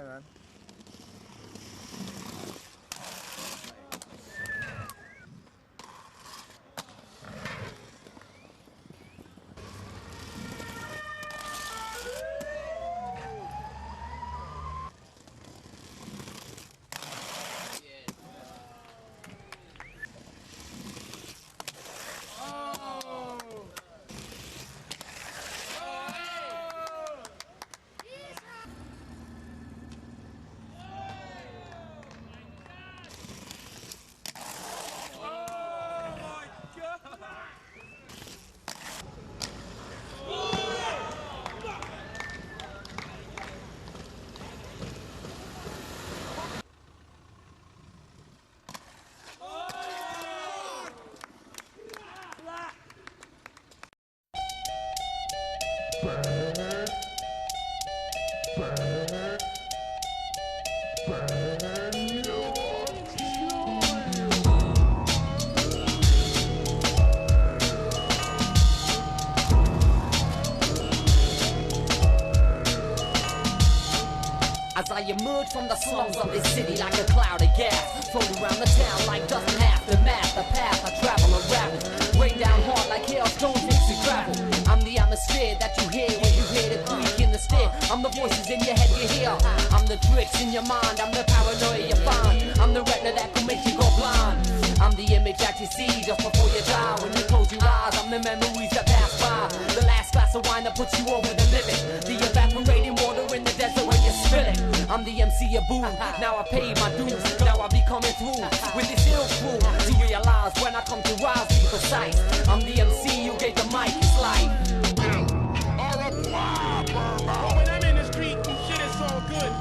man. As I emerge from the slums of this city like a cloud of gas, float around the town like dust and aftermath. The path I travel unravels, rain down hard like hailstones mixed with gravel. I'm the atmosphere that you hear when you hear the creak in the stair. I'm the voices in your head you hear. I'm the tricks in your mind, I'm the paranoia you find. I'm the retina that can make you go blind. I'm the image that you see just before you die. When you close your eyes, I'm the memories that pass by. The last glass of wine that puts you over the limit. The evaporating water in the desert when you spill it. I'm the MC of boo, now I pay my dues. Now I be coming through with this ill crew to realize when I come to rise, be precise. I'm the MC, you gave the mic, it's life. But when I'm in the street and shit is so good.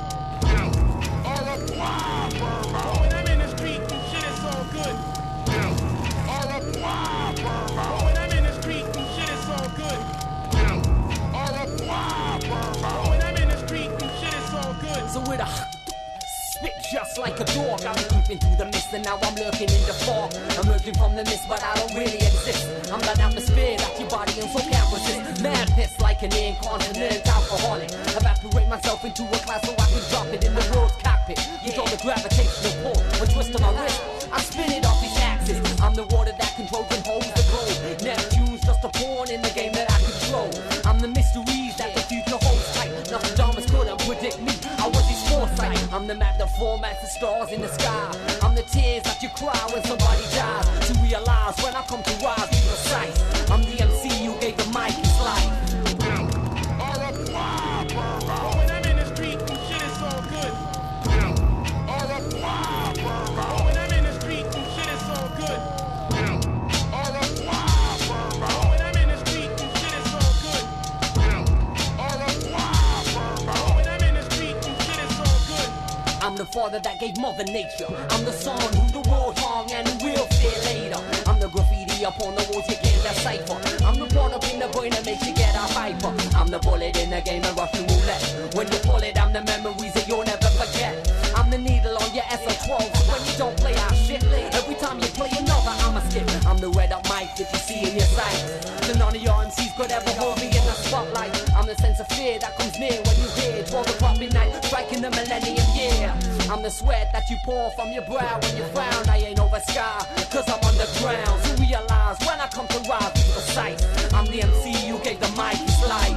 But when I'm in the street and shit is so good. But when I'm in the street and shit is so good. But when I'm in the street and shit is so good. So with a spit just like a dog, I'm creeping through the mist and now I'm lurking in the fog. I'm lurking from the mist but I don't really exist. I'm that atmosphere that your body and soul can't resist. Madness like an incontinent alcoholic. Evaporate myself into a glass so I can drop it in the world's cockpit. Control the gravitational pull, one twist of my wrist, I spin it off these axes. I'm the water that controls and holds the globe. Neptune's just a pawn in the game that I control. I'm the mysteries that the future holds tight. Nostradamus couldn't predict me, I was his foresight. I'm the map that formats the stars in the sky. I'm the tears that you cry when somebody dies. To realize when I come to rise, be precise. I'm the MC, you gave the mic, it's life. But when I'm in the street and shit is so good. But when I'm in the street and shit is so good. But when I'm in the street and shit is so good. But when I'm in the street and shit is so good. I'm the father that gave Mother Nature. I'm the son who the world hung and who will fear later. I'm the graffiti upon the walls you can't decipher. I'm the part up in the brain that makes you get a hyper. I'm the bullet in the game of Russian roulette. When you pull it, I'm the memories that you'll never forget. I'm the needle on your SO12, so when you don't play our shit, every time you play another, I'ma skip. I'm the red up mic that you see in your sight. So none of your MCs could ever hold me in the spotlight. I'm the sense of fear that comes near when you hear 12 o'clock midnight, striking the millennium year. I'm the sweat that you pour from your brow when you frown. I ain't over sky, cause I'm underground. So realize when I come to rise, be precise. I'm the MC, you gave the mic, it's life.